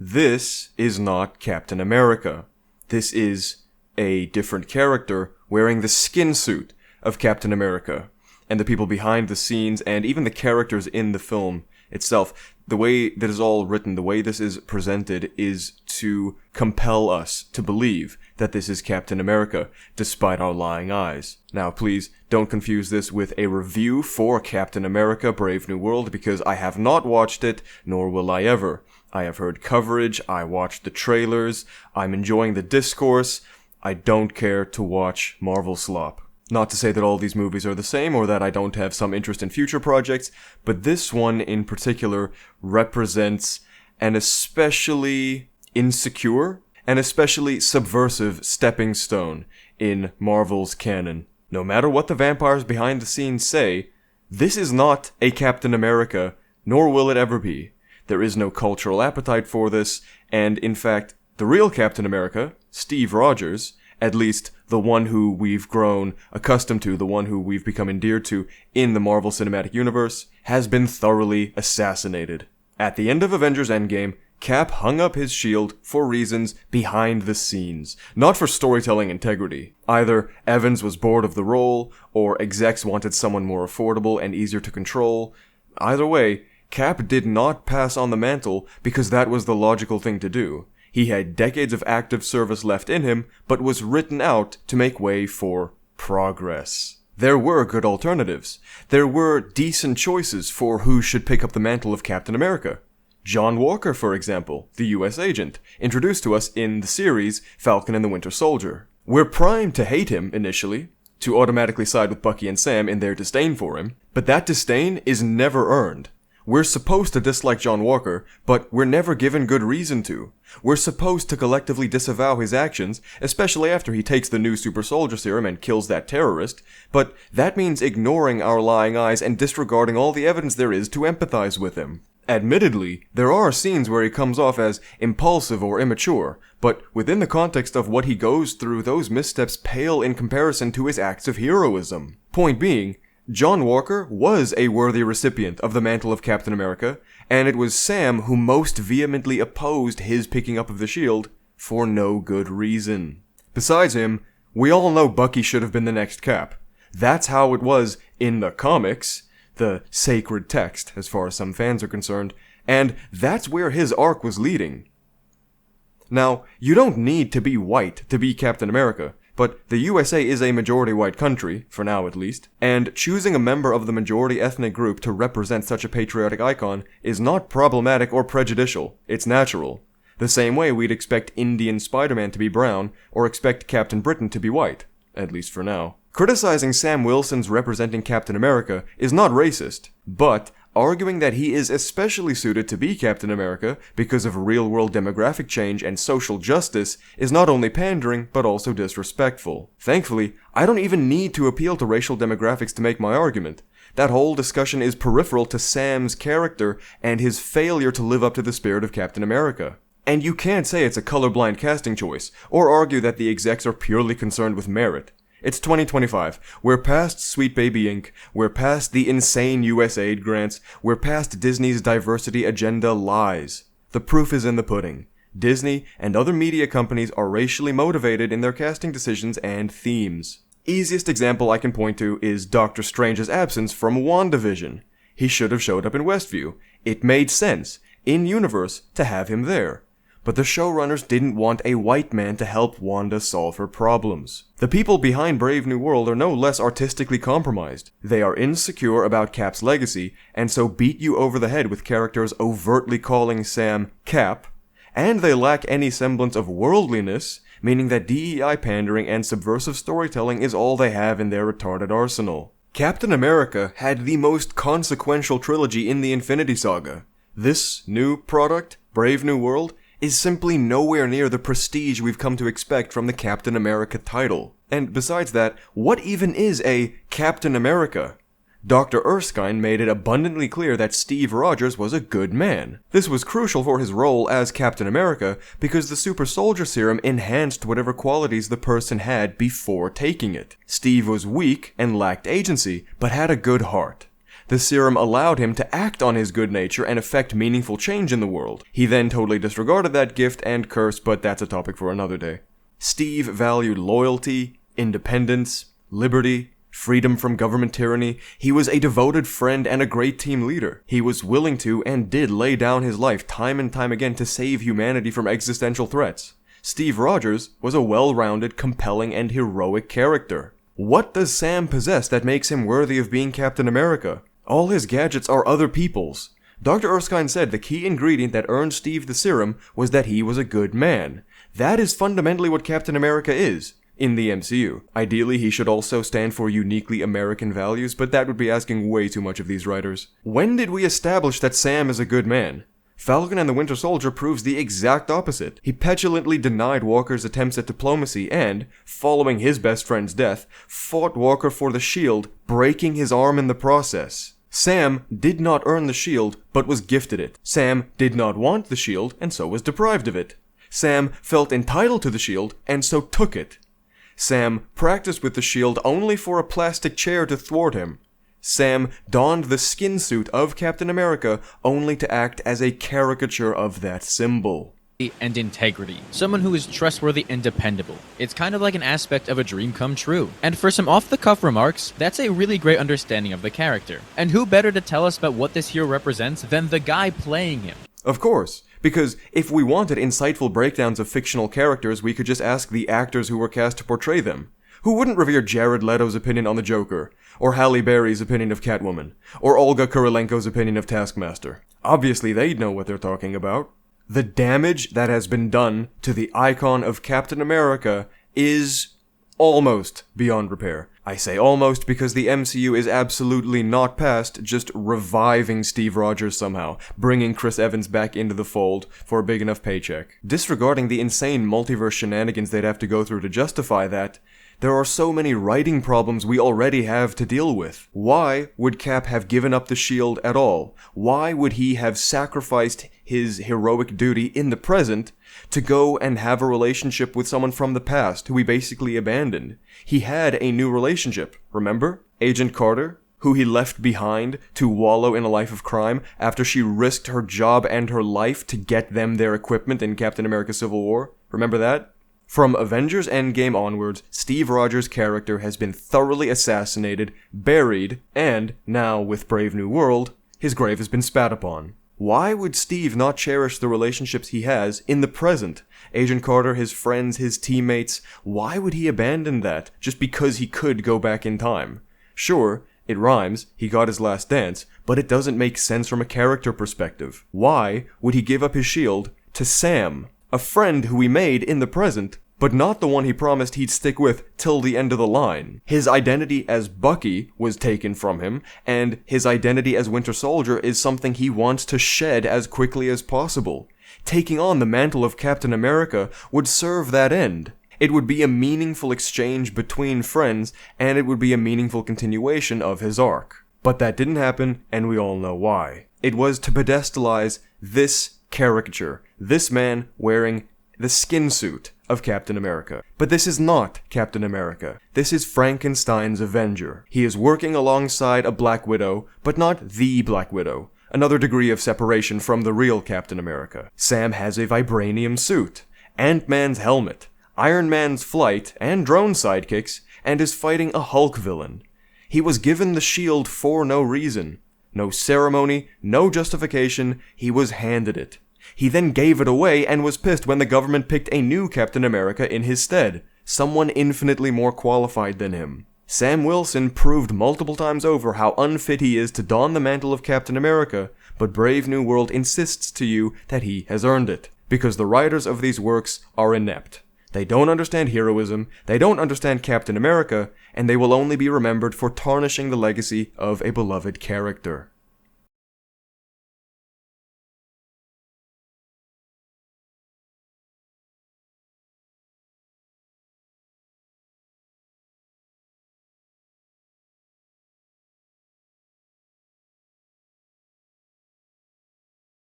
This is not Captain America. This is a different character wearing the skin suit of Captain America. And the people behind the scenes, and even the characters in the film itself, the way that is all written, the way this is presented, is to compel us to believe that this is Captain America, despite our lying eyes. Now, please don't confuse this with a review for Captain America Brave New World, because I have not watched it, nor will I ever. I have heard coverage, I watched the trailers, I'm enjoying the discourse. I don't care to watch Marvel slop. Not to say that all these movies are the same, or that I don't have some interest in future projects, but this one in particular represents an especially insecure and especially subversive stepping stone in Marvel's canon. No matter what the vampires behind the scenes say, this is not a Captain America, nor will it ever be. There is no cultural appetite for this, and in fact, the real Captain America, Steve Rogers, at least the one who we've grown accustomed to, the one who we've become endeared to in the Marvel Cinematic Universe, has been thoroughly assassinated. At the end of Avengers Endgame, Cap hung up his shield for reasons behind the scenes, not for storytelling integrity. Either Evans was bored of the role, or execs wanted someone more affordable and easier to control. Either way, Cap did not pass on the mantle because that was the logical thing to do. He had decades of active service left in him, but was written out to make way for progress. There were good alternatives. There were decent choices for who should pick up the mantle of Captain America. John Walker, for example, the US agent, introduced to us in the series Falcon and the Winter Soldier. We're primed to hate him initially, to automatically side with Bucky and Sam in their disdain for him, but that disdain is never earned. We're supposed to dislike John Walker, but we're never given good reason to. We're supposed to collectively disavow his actions, especially after he takes the new super soldier serum and kills that terrorist, but that means ignoring our lying eyes and disregarding all the evidence there is to empathize with him. Admittedly, there are scenes where he comes off as impulsive or immature, but within the context of what he goes through, those missteps pale in comparison to his acts of heroism. Point being, John Walker was a worthy recipient of the mantle of Captain America, and it was Sam who most vehemently opposed his picking up of the shield for no good reason. Besides him, we all know Bucky should have been the next Cap. That's how it was in the comics, the sacred text as far as some fans are concerned, and that's where his arc was leading. Now, you don't need to be white to be Captain America, but the USA is a majority white country, for now at least, and choosing a member of the majority ethnic group to represent such a patriotic icon is not problematic or prejudicial, it's natural. The same way we'd expect Indian Spider-Man to be brown, or expect Captain Britain to be white, at least for now. Criticizing Sam Wilson's representing Captain America is not racist, but arguing that he is especially suited to be Captain America because of real-world demographic change and social justice is not only pandering, but also disrespectful. Thankfully, I don't even need to appeal to racial demographics to make my argument. That whole discussion is peripheral to Sam's character and his failure to live up to the spirit of Captain America. And you can't say it's a colorblind casting choice, or argue that the execs are purely concerned with merit. It's 2025. We're past Sweet Baby Inc. We're past the insane US aid grants. We're past Disney's diversity agenda lies. The proof is in the pudding. Disney and other media companies are racially motivated in their casting decisions and themes. Easiest example I can point to is Doctor Strange's absence from WandaVision. He should have showed up in Westview. It made sense, in-universe, to have him there. But the showrunners didn't want a white man to help Wanda solve her problems. The people behind Brave New World are no less artistically compromised. They are insecure about Cap's legacy, and so beat you over the head with characters overtly calling Sam Cap, and they lack any semblance of worldliness, meaning that DEI pandering and subversive storytelling is all they have in their retarded arsenal. Captain America had the most consequential trilogy in the Infinity Saga. This new product, Brave New World, is simply nowhere near the prestige we've come to expect from the Captain America title. And besides that, what even is a Captain America? Dr. Erskine made it abundantly clear that Steve Rogers was a good man. This was crucial for his role as Captain America because the super soldier serum enhanced whatever qualities the person had before taking it. Steve was weak and lacked agency, but had a good heart. The serum allowed him to act on his good nature and effect meaningful change in the world. He then totally disregarded that gift and curse, but that's a topic for another day. Steve valued loyalty, independence, liberty, freedom from government tyranny. He was a devoted friend and a great team leader. He was willing to and did lay down his life time and time again to save humanity from existential threats. Steve Rogers was a well-rounded, compelling, and heroic character. What does Sam possess that makes him worthy of being Captain America? All his gadgets are other people's. Dr. Erskine said the key ingredient that earned Steve the serum was that he was a good man. That is fundamentally what Captain America is in the MCU. Ideally, he should also stand for uniquely American values, but that would be asking way too much of these writers. When did we establish that Sam is a good man? Falcon and the Winter Soldier proves the exact opposite. He petulantly denied Walker's attempts at diplomacy and, following his best friend's death, fought Walker for the shield, breaking his arm in the process. Sam did not earn the shield, but was gifted it. Sam did not want the shield, and so was deprived of it. Sam felt entitled to the shield, and so took it. Sam practiced with the shield only for a plastic chair to thwart him. Sam donned the skin suit of Captain America only to act as a caricature of that symbol. And integrity. Someone who is trustworthy and dependable. It's kind of like an aspect of a dream come true. And for some off-the-cuff remarks, that's a really great understanding of the character. And who better to tell us about what this hero represents than the guy playing him? Of course. Because if we wanted insightful breakdowns of fictional characters, we could just ask the actors who were cast to portray them. Who wouldn't revere Jared Leto's opinion on the Joker, or Halle Berry's opinion of Catwoman, or Olga Kurilenko's opinion of Taskmaster? Obviously they'd know what they're talking about. The damage that has been done to the icon of Captain America is almost beyond repair. I say almost because the MCU is absolutely not past just reviving Steve Rogers somehow, bringing Chris Evans back into the fold for a big enough paycheck. Disregarding the insane multiverse shenanigans they'd have to go through to justify that, there are so many writing problems we already have to deal with. Why would Cap have given up the shield at all? Why would he have sacrificed his heroic duty in the present to go and have a relationship with someone from the past who he basically abandoned? He had a new relationship, remember? Agent Carter, who he left behind to wallow in a life of crime after she risked her job and her life to get them their equipment in Captain America Civil War. Remember that? From Avengers Endgame onwards, Steve Rogers' character has been thoroughly assassinated, buried, and, now with Brave New World, his grave has been spat upon. Why would Steve not cherish the relationships he has in the present? Agent Carter, his friends, his teammates, why would he abandon that just because he could go back in time? Sure, it rhymes, he got his last dance, but it doesn't make sense from a character perspective. Why would he give up his shield to Sam? A friend who he made in the present, but not the one he promised he'd stick with till the end of the line. His identity as Bucky was taken from him, and his identity as Winter Soldier is something he wants to shed as quickly as possible. Taking on the mantle of Captain America would serve that end. It would be a meaningful exchange between friends, and it would be a meaningful continuation of his arc. But that didn't happen, and we all know why. It was to pedestalize this caricature, this man wearing the skin suit of Captain America. But this is not Captain America. This is Frankenstein's Avenger. He is working alongside a Black Widow, but not the Black Widow. Another degree of separation from the real Captain America. Sam has a vibranium suit, Ant-Man's helmet, Iron Man's flight, and drone sidekicks, and is fighting a Hulk villain. He was given the shield for no reason. No ceremony, no justification, he was handed it. He then gave it away and was pissed when the government picked a new Captain America in his stead, someone infinitely more qualified than him. Sam Wilson proved multiple times over how unfit he is to don the mantle of Captain America, but Brave New World insists to you that he has earned it, because the writers of these works are inept. They don't understand heroism, they don't understand Captain America, and they will only be remembered for tarnishing the legacy of a beloved character.